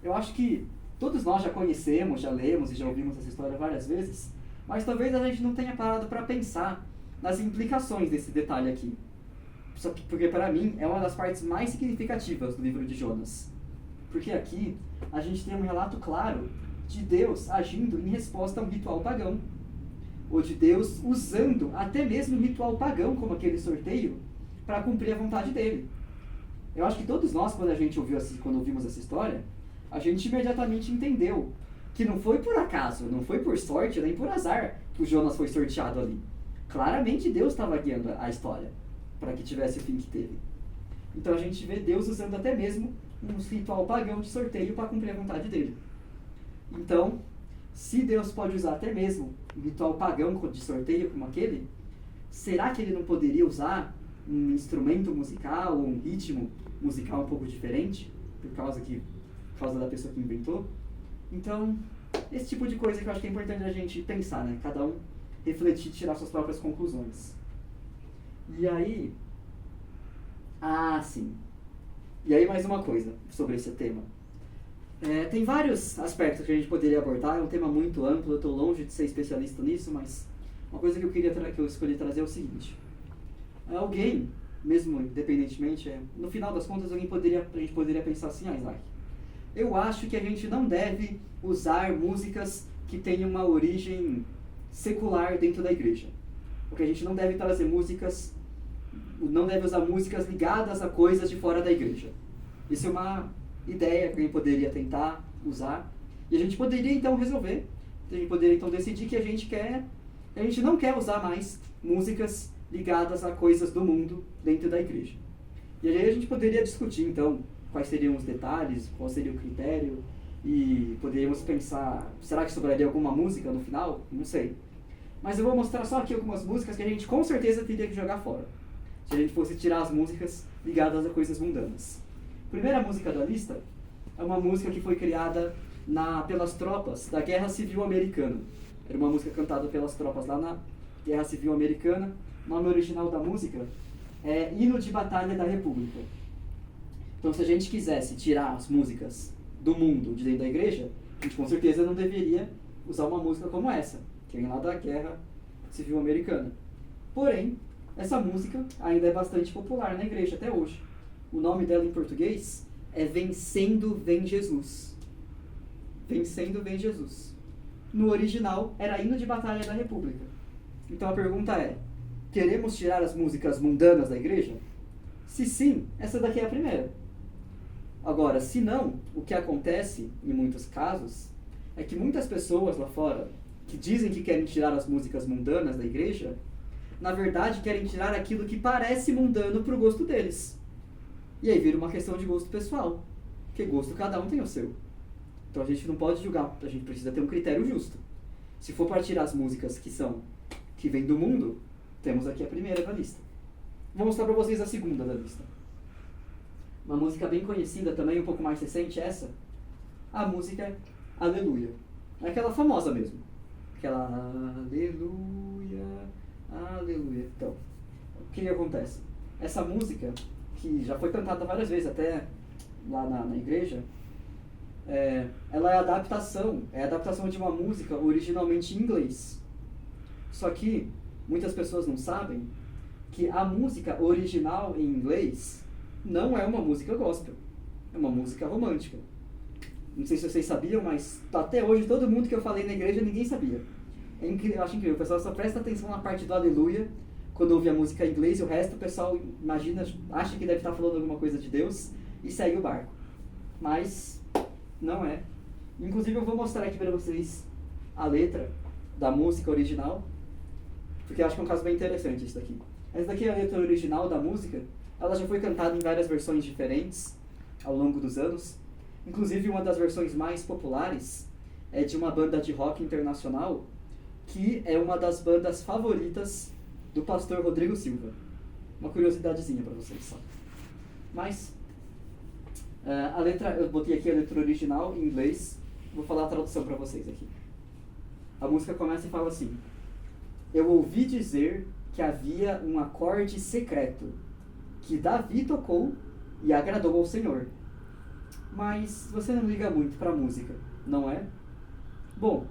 eu acho que todos nós já conhecemos, já lemos e já ouvimos essa história várias vezes, mas talvez a gente não tenha parado para pensar nas implicações desse detalhe aqui. Só que, porque para mim é uma das partes mais significativas do livro de Jonas. Porque aqui a gente tem um relato claro de Deus agindo em resposta a um ritual pagão. Ou de Deus usando até mesmo um ritual pagão, como aquele sorteio, para cumprir a vontade dele. Eu acho que todos nós, quando ouvimos essa história, a gente imediatamente entendeu que não foi por acaso, não foi por sorte, nem por azar que o Jonas foi sorteado ali. Claramente Deus estava guiando a história para que tivesse o fim que teve. Então a gente vê Deus usando até mesmo um ritual pagão de sorteio para cumprir a vontade dele. Então, se Deus pode usar até mesmo um ritual pagão de sorteio como aquele, será que ele não poderia usar um instrumento musical ou um ritmo musical um pouco diferente, por causa da pessoa que inventou? Então, esse tipo de coisa que eu acho que é importante a gente pensar, né? Cada um refletir e tirar suas próprias conclusões. E aí... sim. E aí mais uma coisa sobre esse tema. Tem vários aspectos que a gente poderia abordar, é um tema muito amplo, eu estou longe de ser especialista nisso, mas uma coisa que eu escolhi trazer é o seguinte. Alguém, mesmo independentemente, no final das contas a gente poderia pensar assim, Isaac, eu acho que a gente não deve usar músicas que tenham uma origem secular dentro da igreja. Porque a gente não deve usar músicas ligadas a coisas de fora da igreja. Isso é uma ideia que a gente poderia tentar usar. E a gente poderia então resolver. A gente poderia então decidir que a gente não quer usar mais músicas ligadas a coisas do mundo dentro da igreja. E aí a gente poderia discutir então quais seriam os detalhes, qual seria o critério, e poderíamos pensar, será que sobraria alguma música no final? Não sei. Mas eu vou mostrar só aqui algumas músicas que a gente com certeza teria que jogar fora, se a gente fosse tirar as músicas ligadas a coisas mundanas. A primeira música da lista é uma música que foi criada pelas tropas da Guerra Civil Americana. Era uma música cantada pelas tropas lá na Guerra Civil Americana. O nome original da música é Hino de Batalha da República. Então, se a gente quisesse tirar as músicas do mundo de dentro da igreja, a gente com certeza não deveria usar uma música como essa, que vem lá da Guerra civil americana. Porém, essa música ainda é bastante popular na igreja até hoje. O nome dela em português é Vencendo Vem Jesus. Vencendo Vem Jesus. No original, era Hino de Batalha da República. Então a pergunta é, queremos tirar as músicas mundanas da igreja? Se sim, essa daqui é a primeira. Agora, se não, o que acontece, em muitos casos, é que muitas pessoas lá fora, que dizem que querem tirar as músicas mundanas da igreja, na verdade querem tirar aquilo que parece mundano para o gosto deles. E aí vira uma questão de gosto pessoal, porque gosto cada um tem o seu. Então a gente não pode julgar, a gente precisa ter um critério justo. Se for para tirar as músicas que vêm do mundo, temos aqui a primeira da lista. Vou mostrar para vocês a segunda da lista. Uma música bem conhecida também, um pouco mais recente, essa. A música Aleluia. É aquela famosa mesmo. Aquela Aleluia, Aleluia. Então, o que acontece? Essa música, que já foi cantada várias vezes, até lá na igreja, ela é a adaptação de uma música originalmente em inglês. Só que muitas pessoas não sabem que a música original em inglês não é uma música gospel, é uma música romântica. Não sei se vocês sabiam, mas até hoje todo mundo que eu falei na igreja ninguém sabia. Eu acho incrível, o pessoal só presta atenção na parte do Aleluia quando ouve a música em inglês, e o resto o pessoal acha que deve estar falando alguma coisa de Deus e segue o barco. Mas não é. Inclusive eu vou mostrar aqui para vocês a letra da música original, porque eu acho que é um caso bem interessante isso daqui. Essa daqui é a letra original da música. Ela já foi cantada em várias versões diferentes ao longo dos anos. Inclusive uma das versões mais populares é de uma banda de rock internacional, que é uma das bandas favoritas do pastor Rodrigo Silva. Uma curiosidadezinha para vocês só. Mas a letra, eu botei aqui a letra original em inglês, vou falar a tradução para vocês aqui. A música começa e fala assim: eu ouvi dizer que havia um acorde secreto que Davi tocou e agradou ao Senhor. Mas você não liga muito para a música, não é? Bom,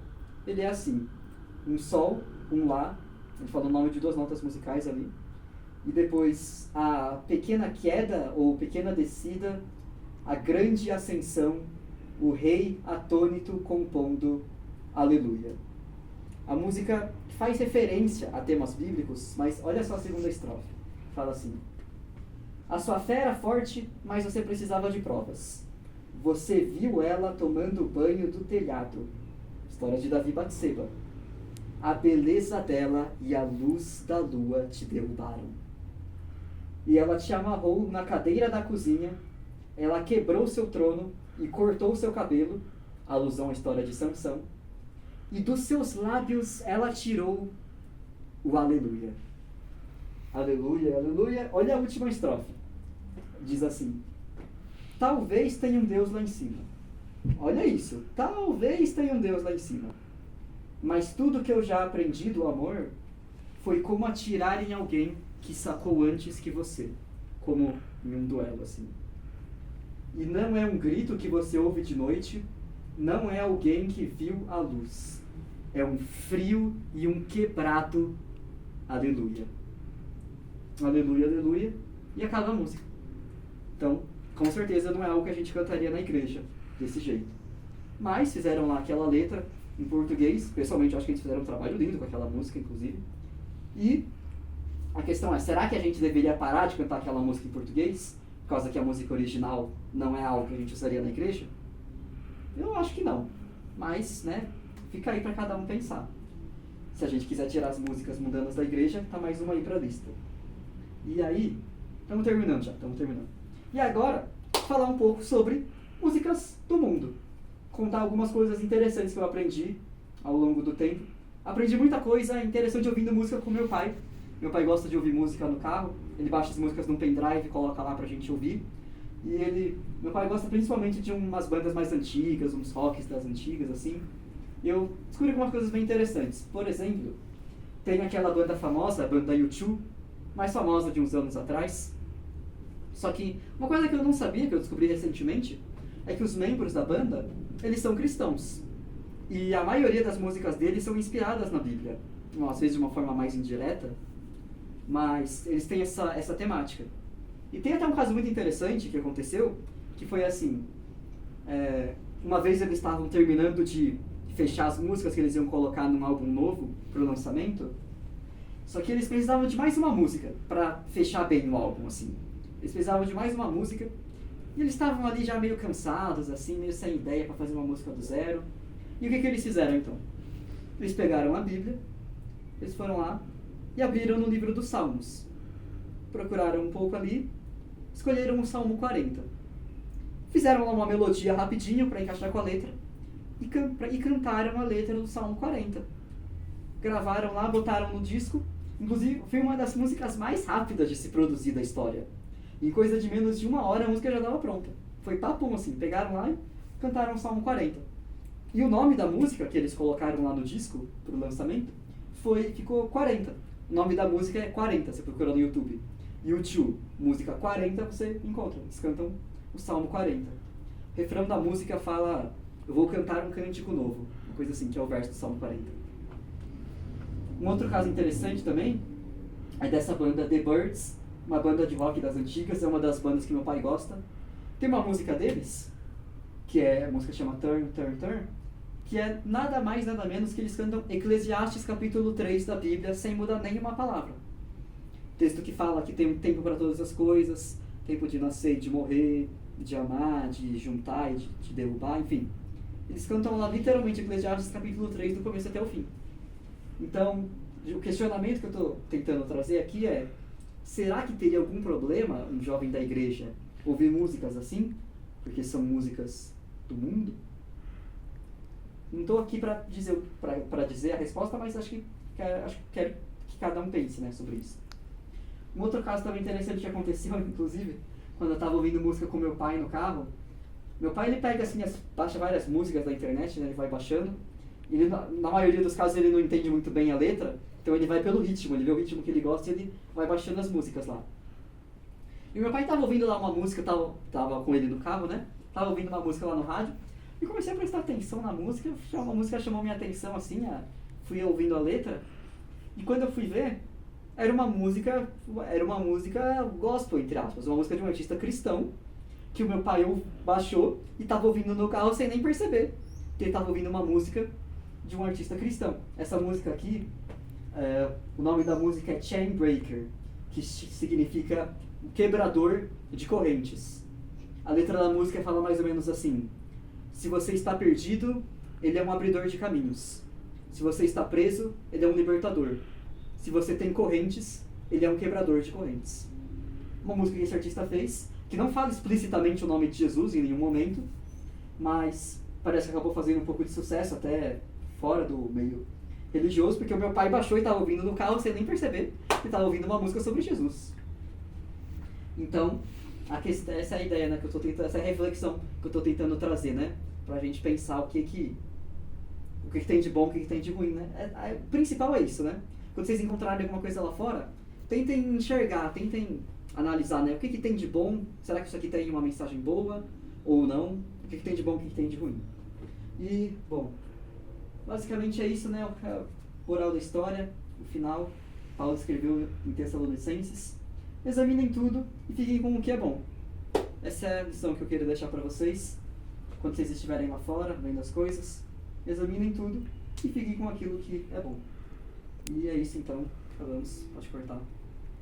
ele é assim: um sol, um lá, ele fala o nome de duas notas musicais ali, e depois a pequena queda ou pequena descida, a grande ascensão, o rei atônito compondo Aleluia. A música faz referência a temas bíblicos, mas olha só a segunda estrofe. Fala assim: a sua fé era forte, mas você precisava de provas. Você viu ela tomando banho do telhado. História de Davi e Batseba. A beleza dela e a luz da lua te derrubaram. E ela te amarrou na cadeira da cozinha, ela quebrou seu trono e cortou seu cabelo, alusão à história de Sansão, e dos seus lábios ela tirou o aleluia. Aleluia, aleluia. Olha a última estrofe. Diz assim: talvez tenha um Deus lá em cima. Olha isso. Talvez tenha um Deus lá em cima. Mas tudo que eu já aprendi do amor foi como atirar em alguém que sacou antes que você. Como em um duelo, assim. E não é um grito que você ouve de noite, não é alguém que viu a luz. É um frio e um quebrado aleluia. Aleluia, aleluia. E acaba a música. Então, com certeza não é algo que a gente cantaria na igreja desse jeito. Mas fizeram lá aquela letra em português. Pessoalmente, eu acho que eles fizeram um trabalho lindo com aquela música, inclusive. E a questão é, será que a gente deveria parar de cantar aquela música em português? Por causa que a música original não é algo que a gente usaria na igreja? Eu acho que não. Mas, né, fica aí para cada um pensar. Se a gente quiser tirar as músicas mundanas da igreja, tá mais uma aí pra lista. E aí, estamos terminando já, E agora, falar um pouco sobre músicas do mundo. Contar algumas coisas interessantes que eu aprendi ao longo do tempo. Aprendi muita coisa interessante ouvindo música com meu pai. Meu pai gosta de ouvir música no carro. Ele baixa as músicas num pendrive e coloca lá pra gente ouvir. E meu pai gosta principalmente de umas bandas mais antigas, uns rocks das antigas, assim. E eu descobri algumas coisas bem interessantes. Por exemplo, tem aquela banda famosa, a banda U2, mais famosa de uns anos atrás. Só que uma coisa que eu não sabia, que eu descobri recentemente, é que os membros da banda, eles são cristãos. E a maioria das músicas deles são inspiradas na Bíblia. às vezes de uma forma mais indireta, mas eles têm essa temática. E tem até um caso muito interessante que aconteceu, que foi assim, uma vez eles estavam terminando de fechar as músicas que eles iam colocar num álbum novo pro lançamento, só que eles precisavam de mais uma música para fechar bem o álbum, assim. Eles precisavam de mais uma música e eles estavam ali já meio cansados, assim, meio sem ideia para fazer uma música do zero. E o que eles fizeram então? Eles pegaram a Bíblia, eles foram lá e abriram no livro dos Salmos. Procuraram um pouco ali, escolheram o Salmo 40. Fizeram lá uma melodia rapidinho para encaixar com a letra e cantaram a letra do Salmo 40. Gravaram lá, botaram no disco. Inclusive, foi uma das músicas mais rápidas de se produzir da história. Em coisa de menos de 1 hora, a música já estava pronta. Foi papum, assim. Pegaram lá e cantaram o Salmo 40. E o nome da música que eles colocaram lá no disco, pro lançamento, ficou 40. O nome da música é 40, você procura no YouTube. YouTube, música 40, você encontra. Eles cantam o Salmo 40. O refrão da música fala: eu vou cantar um cântico novo. Uma coisa assim, que é o verso do Salmo 40. Um outro caso interessante também é dessa banda The Byrds, uma banda de rock das antigas, é uma das bandas que meu pai gosta. Tem uma música deles, a música chama Turn, Turn, Turn, que é nada mais, nada menos que eles cantam Eclesiastes capítulo 3 da Bíblia sem mudar nenhuma palavra. Texto que fala que tem um tempo para todas as coisas, tempo de nascer e de morrer, de amar, de juntar e de derrubar, enfim. Eles cantam lá literalmente Eclesiastes capítulo 3 do começo até o fim. Então, o questionamento que eu estou tentando trazer aqui é: será que teria algum problema um jovem da igreja ouvir músicas assim? Porque são músicas do mundo? Não estou aqui para dizer a resposta, mas acho que quero que cada um pense, né, sobre isso. Um outro caso também interessante que aconteceu, inclusive, quando eu estava ouvindo música com meu pai no carro. Meu pai, ele pega assim, baixa várias músicas da internet, né, ele vai baixando. Ele, na maioria dos casos, ele não entende muito bem a letra, então ele vai pelo ritmo, ele vê o ritmo que ele gosta e ele vai baixando as músicas lá. E meu pai estava ouvindo lá uma música, tava com ele no carro, né? Tava ouvindo uma música lá no rádio, e comecei a prestar atenção na música, uma música chamou minha atenção assim, fui ouvindo a letra, e quando eu fui ver, era uma música gospel, entre aspas, uma música de um artista cristão, que o meu pai baixou e estava ouvindo no carro sem nem perceber que ele estava ouvindo uma música de um artista cristão. Essa música aqui, o nome da música é Chain Breaker, que significa quebrador de correntes. A letra da música fala mais ou menos assim: se você está perdido, ele é um abridor de caminhos. Se você está preso, ele é um libertador. Se você tem correntes, ele é um quebrador de correntes. Uma música que esse artista fez, que não fala explicitamente o nome de Jesus em nenhum momento, mas parece que acabou fazendo um pouco de sucesso até fora do meio religioso, porque o meu pai baixou e estava ouvindo no carro sem nem perceber que estava ouvindo uma música sobre Jesus. Então, essa é a ideia, né, que eu tô tentando, essa é a reflexão que eu estou tentando trazer, né, pra gente pensar o que tem de bom, o que tem de ruim, né. O principal é isso, né. Quando vocês encontrarem alguma coisa lá fora, tentem enxergar, tentem analisar, né, o que tem de bom, será que isso aqui tem uma mensagem boa ou não, o que tem de bom, o que tem de ruim. E, bom, basicamente é isso, né, o moral da história, o final. Paulo escreveu em Tessalonicenses: examinem tudo e fiquem com o que é bom. Essa é a lição que eu queria deixar para vocês. Quando vocês estiverem lá fora, vendo as coisas, examinem tudo e fiquem com aquilo que é bom. E é isso então, falamos, pode cortar.